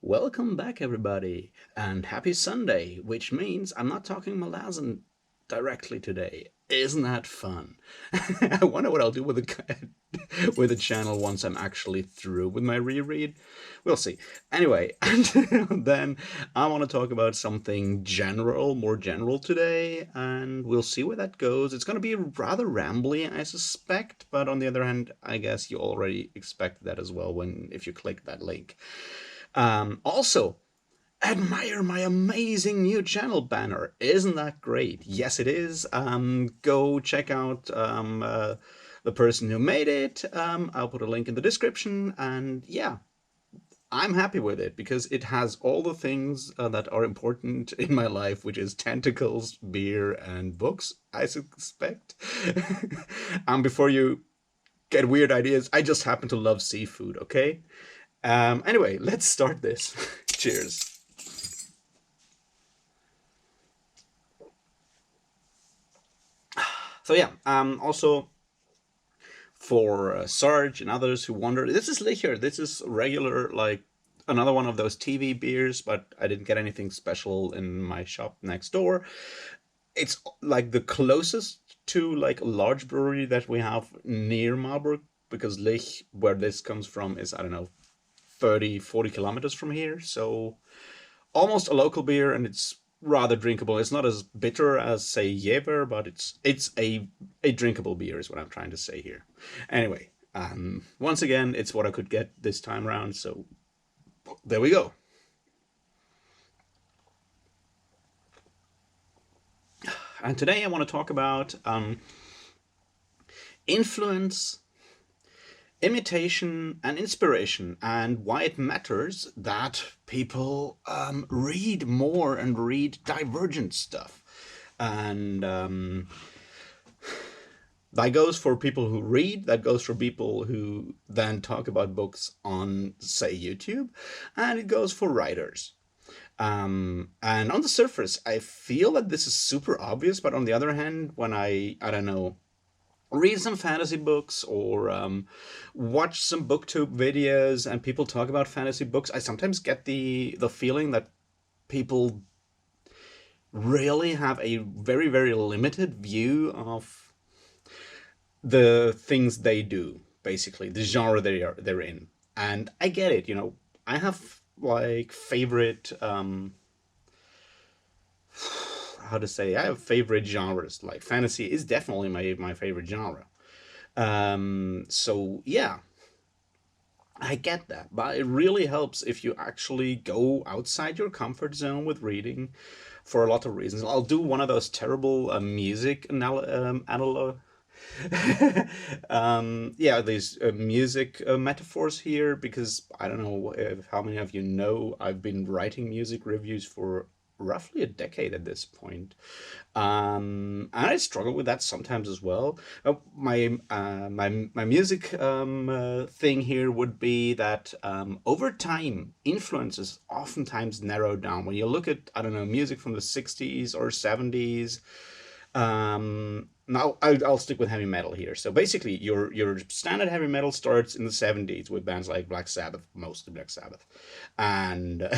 Welcome back, everybody, and happy Sunday, which means I'm not talking Malazan directly today. Isn't that fun? I wonder what I'll do with the channel once I'm actually through with my reread. We'll see. Anyway, until then, I want to talk about something general, more general today, and we'll see where that goes. It's going to be rather rambly, I suspect, but on the other hand, I guess you already expect that as well if you click that link. Also, admire my amazing new channel banner. Isn't that great? Yes, it is. Go check out the person who made it. I'll put a link in the description. And yeah, I'm happy with it because it has all the things that are important in my life, which is tentacles, beer, and books, I suspect. Before you get weird ideas, I just happen to love seafood, okay? Anyway, let's start this. Cheers. So yeah, also for Sarge and others who wonder, this is liquor. This is regular, like another one of those TV beers, but I didn't get anything special in my shop next door. It's like the closest to like a large brewery that we have near Marburg, because Lich, where this comes from, is, I don't know, 30, 40 kilometers from here. So almost a local beer, and it's rather drinkable. It's not as bitter as, say, Jever, but it's a drinkable beer is what I'm trying to say here. Anyway, once again, it's what I could get this time around, so there we go. And today I want to talk about influence, imitation, and inspiration, and why it matters that people read more and read divergent stuff. And that goes for people who read, that goes for people who then talk about books on, say, YouTube, and it goes for writers. And on the surface, I feel that this is super obvious, but on the other hand, when I don't know, read some fantasy books or watch some booktube videos and people talk about fantasy books, I sometimes get the feeling that people really have a very, very limited view of the things they do, basically, the genre they're in. And I get it, I have like favorite how to say, I have favorite genres. Like fantasy is definitely my favorite genre. So yeah, I get that, but it really helps if you actually go outside your comfort zone with reading for a lot of reasons. I'll do one of those terrible music analog. Yeah, these music metaphors here, because I don't know how many of you know I've been writing music reviews for roughly a decade at this point. And I struggle with that sometimes as well. My music thing here would be that over time, influences oftentimes narrow down. When you look at, I don't know, music from the 60s or 70s, now I'll stick with heavy metal here. So basically, your standard heavy metal starts in the 70s with bands like Black Sabbath, mostly Black Sabbath, and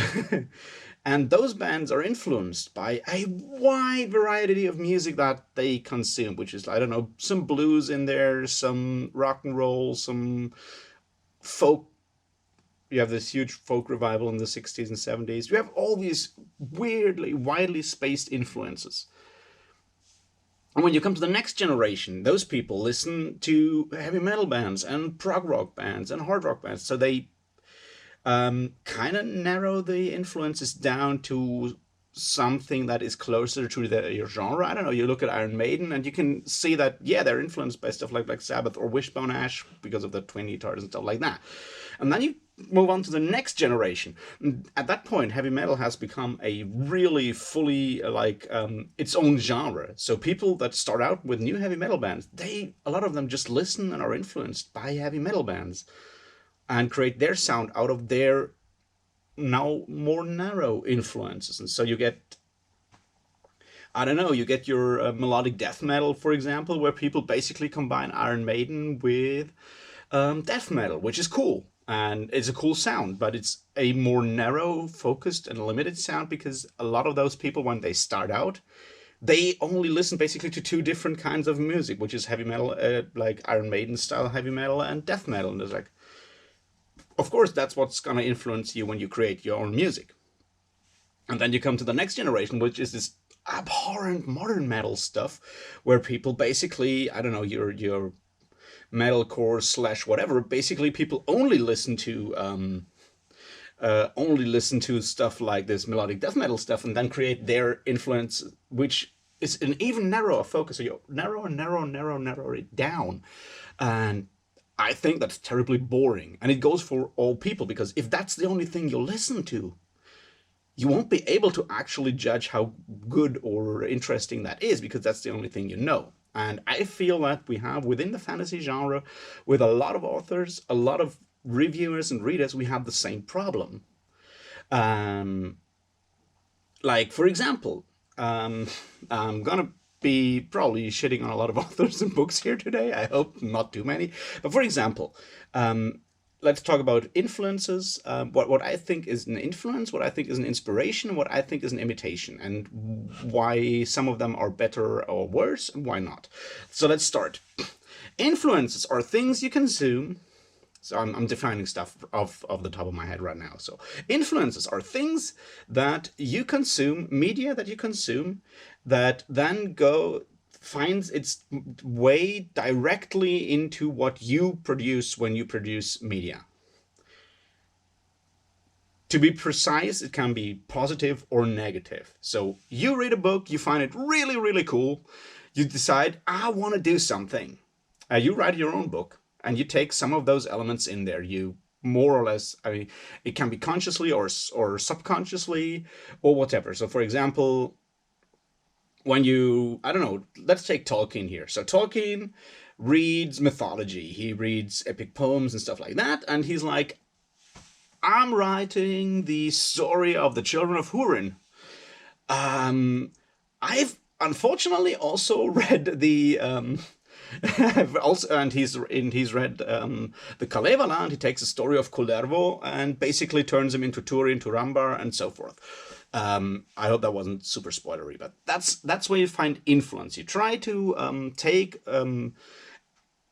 and those bands are influenced by a wide variety of music that they consume, which is, I don't know, some blues in there, some rock and roll, some folk. You have this huge folk revival in the 60s and 70s. You have all these weirdly, widely spaced influences. And when you come to the next generation, those people listen to heavy metal bands and prog rock bands and hard rock bands. So they kind of narrow the influences down to something that is closer to your genre. I don't know. You look at Iron Maiden and you can see that, yeah, they're influenced by stuff like Black Sabbath or Wishbone Ash because of the twin guitars and stuff like that. And then you move on to the next generation. And at that point, heavy metal has become a really fully its own genre. So people that start out with new heavy metal bands, a lot of them just listen and are influenced by heavy metal bands and create their sound out of their now more narrow influences. And so you get, I don't know, you get your melodic death metal, for example, where people basically combine Iron Maiden with death metal, which is cool. and it's a cool sound, but it's a more narrow, focused, and limited sound because a lot of those people, when they start out, they only listen basically to two different kinds of music, which is heavy metal, like Iron Maiden style heavy metal, and death metal. And it's like, of course, that's what's gonna influence you when you create your own music. And then you come to the next generation, which is this abhorrent modern metal stuff, where people basically, I don't know, your metalcore slash whatever. Basically, people only listen to stuff like this melodic death metal stuff, and then create their influence, which is an even narrower focus. So you narrow it down, and I think that's terribly boring. And it goes for all people, because if that's the only thing you listen to, you won't be able to actually judge how good or interesting that is, because that's the only thing you know. And I feel that we have within the fantasy genre, with a lot of authors, a lot of reviewers and readers, we have the same problem. Um, like, for example, I'm gonna be probably shitting on a lot of authors and books here today. I hope not too many. But for example, um, let's talk about influences. What I think is an influence, what I think is an inspiration, and what I think is an imitation, and why some of them are better or worse, and why not. So let's start. Influences are things you consume. So I'm defining stuff off the top of my head right now. So influences are things that you consume, media that you consume, that then finds its way directly into what you produce when you produce media. To be precise, it can be positive or negative. So you read a book, you find it really, really cool. You decide, I want to do something. You write your own book, and you take some of those elements in there. You more or less, I mean, it can be consciously or subconsciously or whatever. So, for example, when you, I don't know, let's take Tolkien here. So Tolkien reads mythology. He reads epic poems and stuff like that. And he's like, I'm writing the story of the children of Húrin. I've unfortunately also read the also, and he's read the Kalevala, and he takes the story of Kullervo and basically turns him into Turin, to Rambar, and so forth. I hope that wasn't super spoilery, but that's where you find influence. You try to take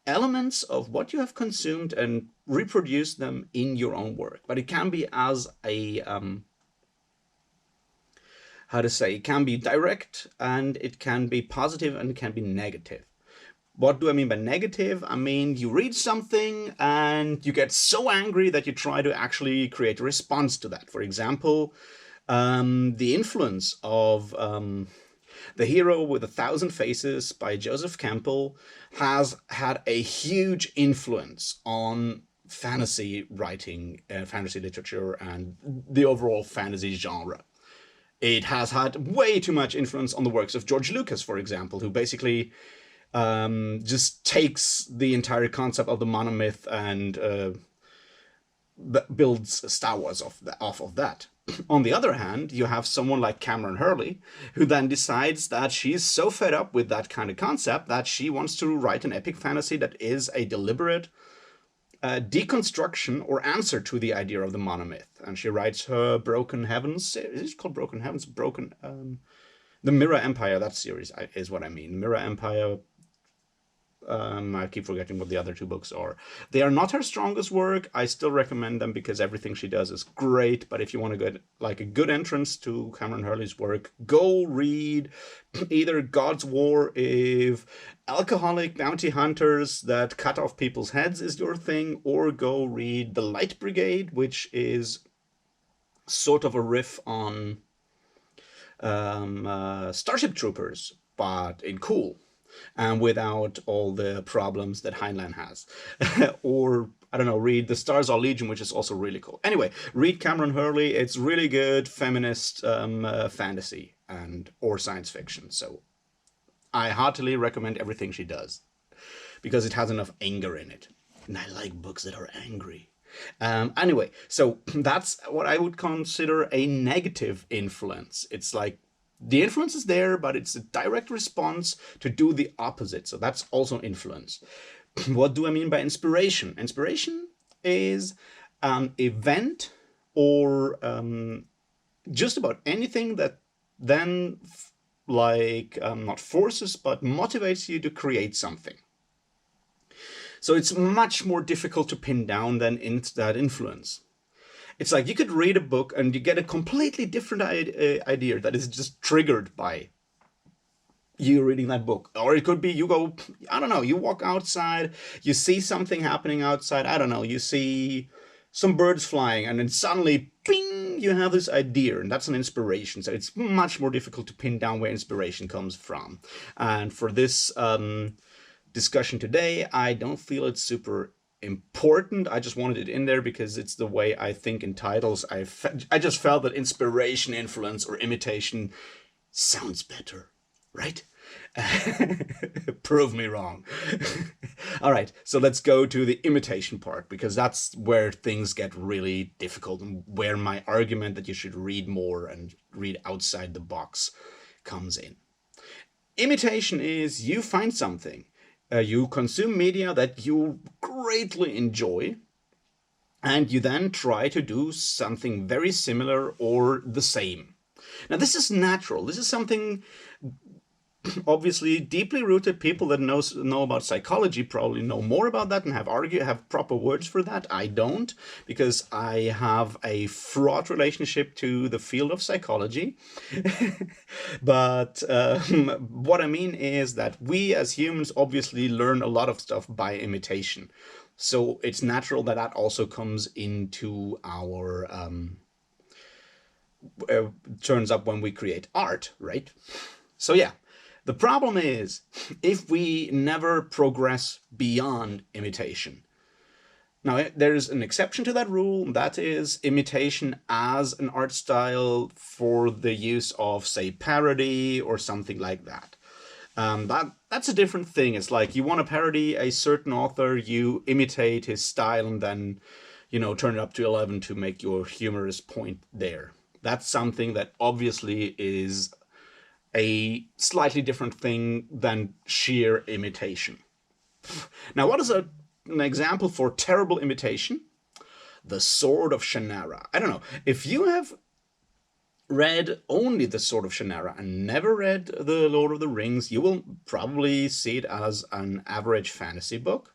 elements of what you have consumed and reproduce them in your own work. But it can be as a how to say, it can be direct, and it can be positive, and it can be negative. What do I mean by negative? I mean, you read something and you get so angry that you try to actually create a response to that. For example, the influence of The Hero with 1,000 Faces by Joseph Campbell has had a huge influence on fantasy writing, fantasy literature, and the overall fantasy genre. It has had way too much influence on the works of George Lucas, for example, who basically just takes the entire concept of the monomyth and builds Star Wars off of that. On the other hand, you have someone like Cameron Hurley, who then decides that she's so fed up with that kind of concept that she wants to write an epic fantasy that is a deliberate deconstruction or answer to the idea of the monomyth. And she writes her Broken Heavens. Is it called Broken Heavens? The Mirror Empire, that series is what I mean. Mirror Empire. I keep forgetting what the other two books are. They are not her strongest work. I still recommend them because everything she does is great. But if you want to get like a good entrance to Cameron Hurley's work, go read either God's War if alcoholic bounty hunters that cut off people's heads is your thing, or go read The Light Brigade, which is sort of a riff on Starship Troopers, but in cool, and without all the problems that Heinlein has. Or, I don't know, read The Stars Are Legion, which is also really cool. Anyway, read Cameron Hurley. It's really good feminist fantasy or science fiction. So I heartily recommend everything she does, because it has enough anger in it. And I like books that are angry. Anyway, so that's what I would consider a negative influence. It's like, the influence is there, but it's a direct response to do the opposite. So that's also influence. What do I mean by inspiration? Inspiration is an event or just about anything that then not forces but motivates you to create something. So it's much more difficult to pin down than that influence. It's like you could read a book and you get a completely different idea that is just triggered by you reading that book. Or it could be you go, I don't know, you walk outside, you see something happening outside, I don't know, you see some birds flying, and then suddenly, ping, you have this idea, and that's an inspiration. So it's much more difficult to pin down where inspiration comes from. And for this discussion today, I don't feel it's super important. I just wanted it in there because it's the way I think in titles. I just felt that inspiration, influence, or imitation sounds better, right? Prove me wrong. All right, so let's go to the imitation part, because that's where things get really difficult and where my argument that you should read more and read outside the box comes in. Imitation is you find something, you consume media that you greatly enjoy, and you then try to do something very similar or the same. Now, this is natural. This is something obviously deeply rooted. People that know about psychology probably know more about that and have proper words for that. I don't, because I have a fraught relationship to the field of psychology. But what I mean is that we as humans obviously learn a lot of stuff by imitation. So it's natural that that also comes into our turns up when we create art, right? So yeah. The problem is if we never progress beyond imitation. Now, there's an exception to that rule. That is imitation as an art style for the use of, say, parody or something like that. That's a different thing. It's like you want to parody a certain author, you imitate his style, and then, turn it up to 11 to make your humorous point there. That's something that obviously is a slightly different thing than sheer imitation. Now, what is an example for terrible imitation? The Sword of Shannara. I don't know. If you have read only The Sword of Shannara and never read The Lord of the Rings, you will probably see it as an average fantasy book.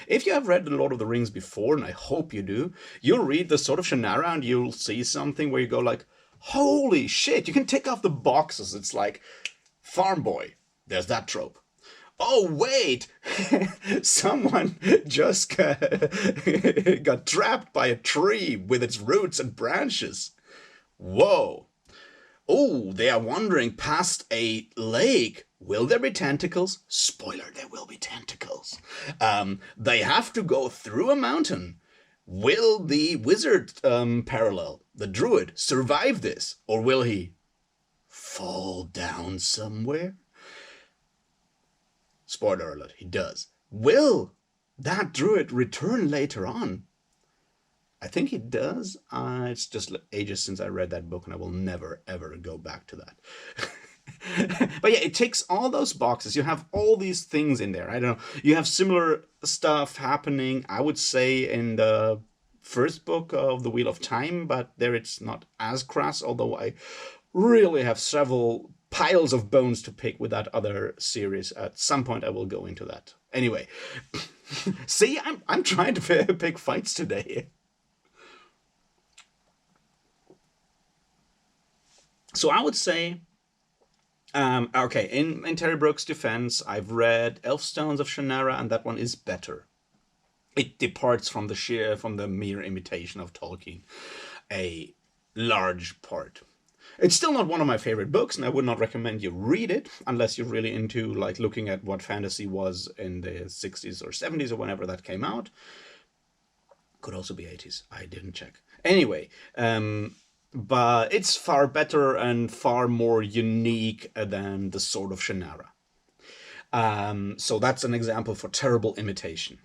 If you have read The Lord of the Rings before, and I hope you do, you'll read The Sword of Shannara and you'll see something where you go like, holy shit, you can take off the boxes. It's like, farm boy, there's that trope. Oh, wait, someone just got trapped by a tree with its roots and branches. Whoa. Oh, they are wandering past a lake. Will there be tentacles? Spoiler, there will be tentacles. They have to go through a mountain. Will the wizard parallel, the druid, survive this? Or will he fall down somewhere? Spoiler alert, he does. Will that druid return later on? I think he does. It's just ages since I read that book, and I will never, ever go back to that. But yeah, it ticks all those boxes. You have all these things in there. I don't know. You have similar stuff happening, I would say, in the first book of The Wheel of Time, but there it's not as crass, although I really have several piles of bones to pick with that other series. At some point I will go into that. Anyway, see, I'm trying to pick fights today. So I would say, okay, in Terry Brooks' defense, I've read Elfstones of Shannara, and that one is better. It departs from the mere imitation of Tolkien, a large part. It's still not one of my favorite books, and I would not recommend you read it unless you're really into like looking at what fantasy was in the 60s or 70s or whenever that came out. Could also be 80s. I didn't check. Anyway, but it's far better and far more unique than The Sword of Shannara. So that's an example for terrible imitation.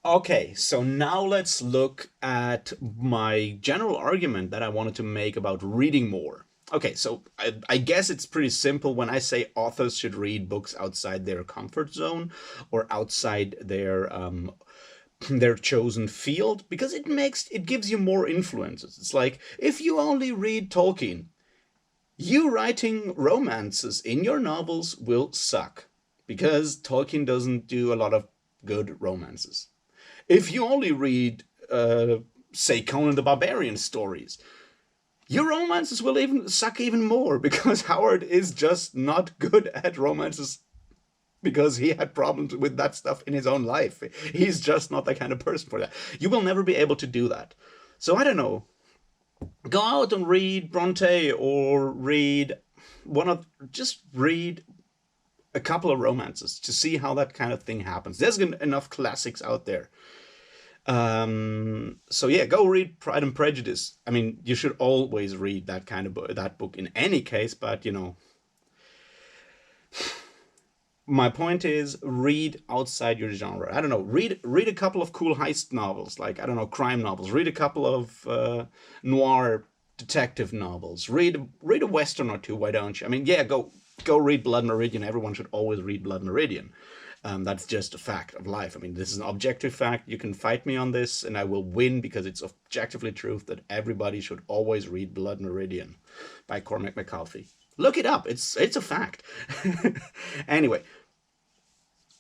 Okay, so now let's look at my general argument that I wanted to make about reading more. Okay, so I guess it's pretty simple when I say authors should read books outside their comfort zone or outside their their chosen field because it gives you more influences. It's like if you only read Tolkien, you writing romances in your novels will suck because Tolkien doesn't do a lot of good romances. If you only read, say, Conan the Barbarian stories, your romances will even suck even more because Howard is just not good at romances because he had problems with that stuff in his own life. He's just not the kind of person for that. You will never be able to do that. So I don't know. Go out and read Bronte or just read a couple of romances to see how that kind of thing happens. There's enough classics out there. So yeah, go read Pride and Prejudice. I mean, you should always read that kind of that book in any case, but my point is read outside your genre. I don't know, read a couple of cool heist novels, like, I don't know, crime novels. Read a couple of noir detective novels. Read a western or two, why don't you? I mean, yeah, go read Blood Meridian. Everyone should always read Blood Meridian. That's just a fact of life. I mean, this is an objective fact. You can fight me on this and I will win because it's objectively truth that everybody should always read Blood Meridian by Cormac McCarthy. Look it up. It's a fact. Anyway,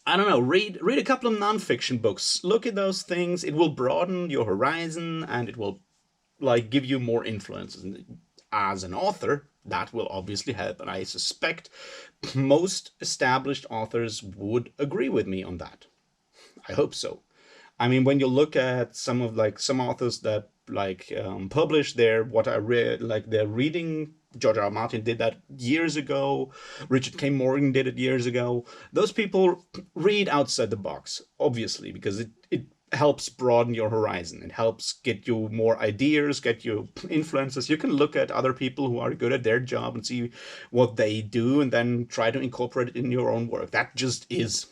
I don't know. Read a couple of nonfiction books. Look at those things. It will broaden your horizon and it will like give you more influences. As an author, that will obviously help, and I suspect most established authors would agree with me on that. I hope so. I mean, when you look at some authors that publish what I read, like their reading. George R. R. Martin did that years ago. Richard K. Morgan did it years ago. Those people read outside the box, obviously, because it helps broaden your horizon. It helps get you more ideas, get you influences. You can look at other people who are good at their job and see what they do and then try to incorporate it in your own work. That just is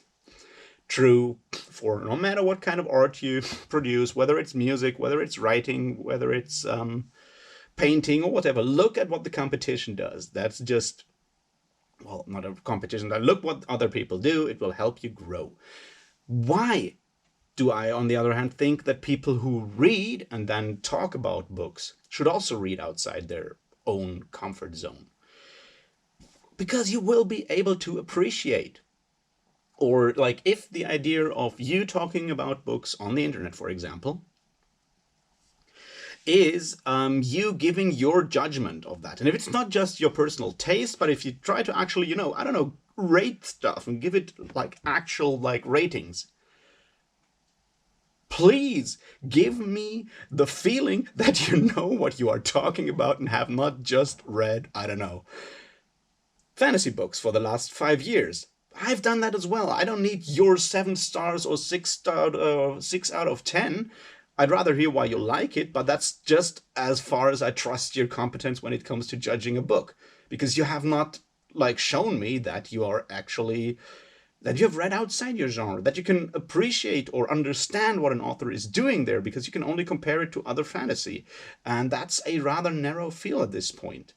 true for no matter what kind of art you produce, whether it's music, whether it's writing, whether it's painting or whatever. Look at what the competition does. That's just, well, not a competition. Look what other people do. It will help you grow. Why do I, on the other hand, think that people who read and then talk about books should also read outside their own comfort zone? Because you will be able to appreciate, or like if the idea of you talking about books on the internet, for example, is you giving your judgment of that. And if it's not just your personal taste, but if you try to actually, I don't know, rate stuff and give it like actual like ratings, please give me the feeling that you know what you are talking about and have not just read, I don't know, fantasy books for the last 5 years. I've done that as well. I don't need your 7 stars or 6 out of 10. I'd rather hear why you like it, but that's just as far as I trust your competence when it comes to judging a book. Because you have not shown me that you are actually, that you have read outside your genre, that you can appreciate or understand what an author is doing there, because you can only compare it to other fantasy. And that's a rather narrow field at this point.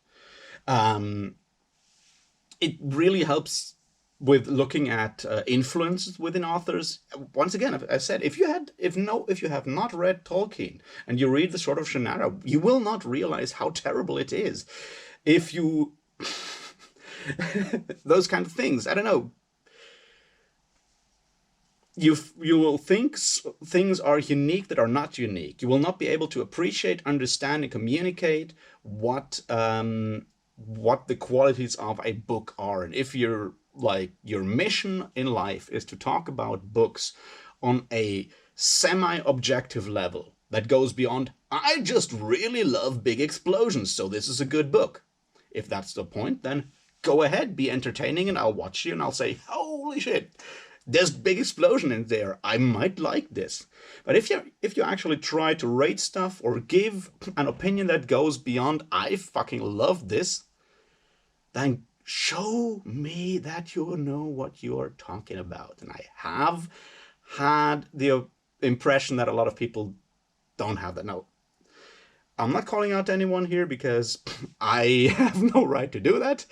It really helps with looking at influences within authors. Once again, I said, if you have not read Tolkien and you read the Sword of Shannara, you will not realize how terrible it is. If you those kind of things, I don't know. You will think things are unique that are not unique. You will not be able to appreciate, understand, and communicate what the qualities of a book are. And if your mission in life is to talk about books on a semi-objective level that goes beyond, I just really love big explosions, so this is a good book. If that's the point, then go ahead, be entertaining, and I'll watch you and I'll say, holy shit, there's big explosion in there. I might like this. But if you actually try to rate stuff or give an opinion that goes beyond, I fucking love this, then show me that you know what you're talking about. And I have had the impression that a lot of people don't have that. Now, I'm not calling out anyone here because I have no right to do that.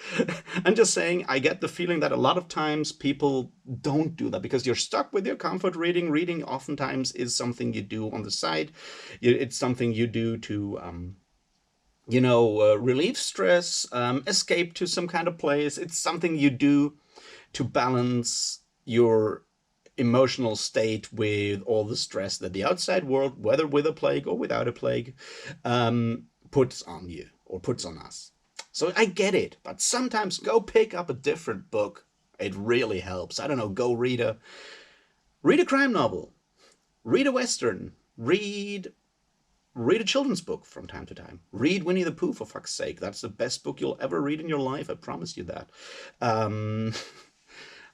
I'm just saying I get the feeling that a lot of times people don't do that because you're stuck with your comfort reading. Reading oftentimes is something you do on the side. It's something you do to, relieve stress, escape to some kind of place. It's something you do to balance your emotional state with all the stress that the outside world, whether with a plague or without a plague, puts on you or puts on us. So I get it, but sometimes go pick up a different book. It really helps. I don't know, go read a crime novel, read a western, read a children's book from time to time. Read Winnie the Pooh, for fuck's sake. That's the best book you'll ever read in your life. I promise you that.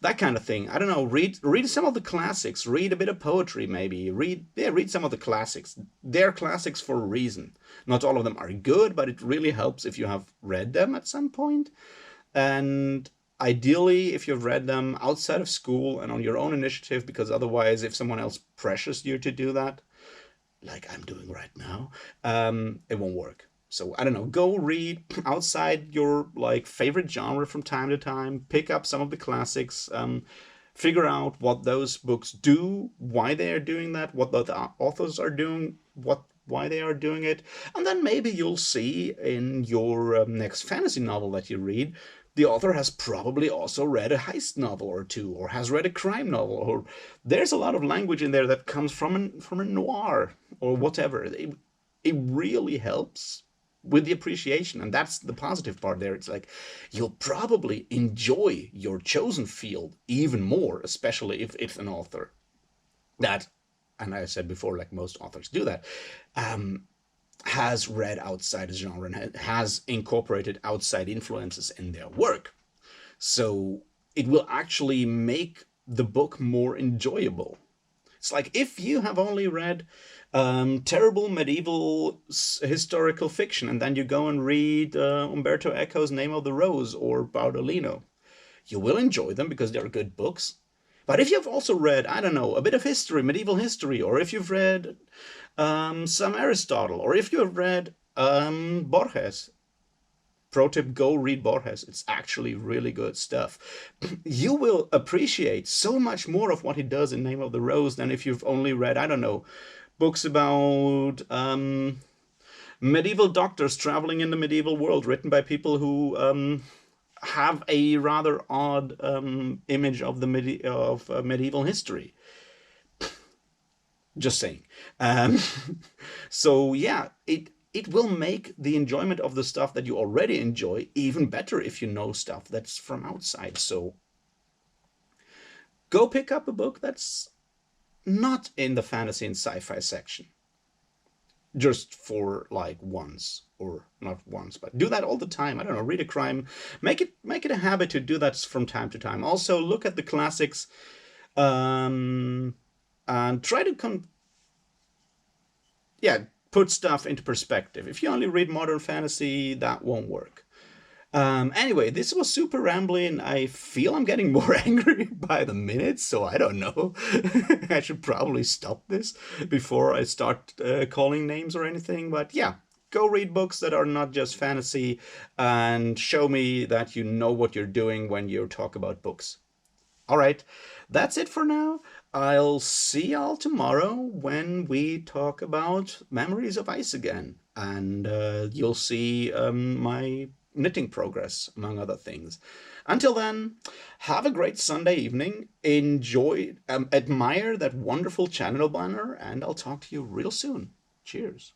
That kind of thing. I don't know. Read some of the classics. Read a bit of poetry, maybe. Read some of the classics. They're classics for a reason. Not all of them are good, but it really helps if you have read them at some point. And ideally, if you've read them outside of school and on your own initiative, because otherwise, if someone else pressures you to do that, like I'm doing right now, it won't work. So I don't know, go read outside your like favorite genre from time to time, pick up some of the classics, figure out what those books do, why they are doing that, what the authors are doing, why they are doing it, and then maybe you'll see in your next fantasy novel that you read, the author has probably also read a heist novel or two, or has read a crime novel, or there's a lot of language in there that comes from a noir or whatever. It really helps with the appreciation, and that's the positive part there. It's like you'll probably enjoy your chosen field even more, especially if it's an author that, and I said before, like most authors do that, has read outside the genre and has incorporated outside influences in their work. So it will actually make the book more enjoyable. It's like if you have only read terrible medieval historical fiction and then you go and read Umberto Eco's Name of the Rose or Baudolino, you will enjoy them because they're good books. But if you've also read, I don't know, a bit of history, medieval history, or if you've read some Aristotle, or if you have read Borges, pro tip, go read Borges. It's actually really good stuff. You will appreciate so much more of what he does in Name of the Rose than if you've only read, I don't know, books about medieval doctors traveling in the medieval world written by people who have a rather odd image of medieval history. Just saying. So yeah, it will make the enjoyment of the stuff that you already enjoy even better if you know stuff that's from outside. So go pick up a book that's not in the fantasy and sci-fi section. Just for like once, or not once, but do that all the time. I don't know, read a crime. Make it a habit to do that from time to time. Also look at the classics, and try to put stuff into perspective. If you only read modern fantasy, that won't work. Anyway, this was super rambling. I feel I'm getting more angry by the minute, so I don't know. I should probably stop this before I start calling names or anything. But yeah, go read books that are not just fantasy and show me that you know what you're doing when you talk about books. All right, that's it for now. I'll see y'all tomorrow when we talk about Memories of Ice again. And you'll see my knitting progress, among other things. Until then, have a great Sunday evening. Enjoy, admire that wonderful channel banner, and I'll talk to you real soon. Cheers.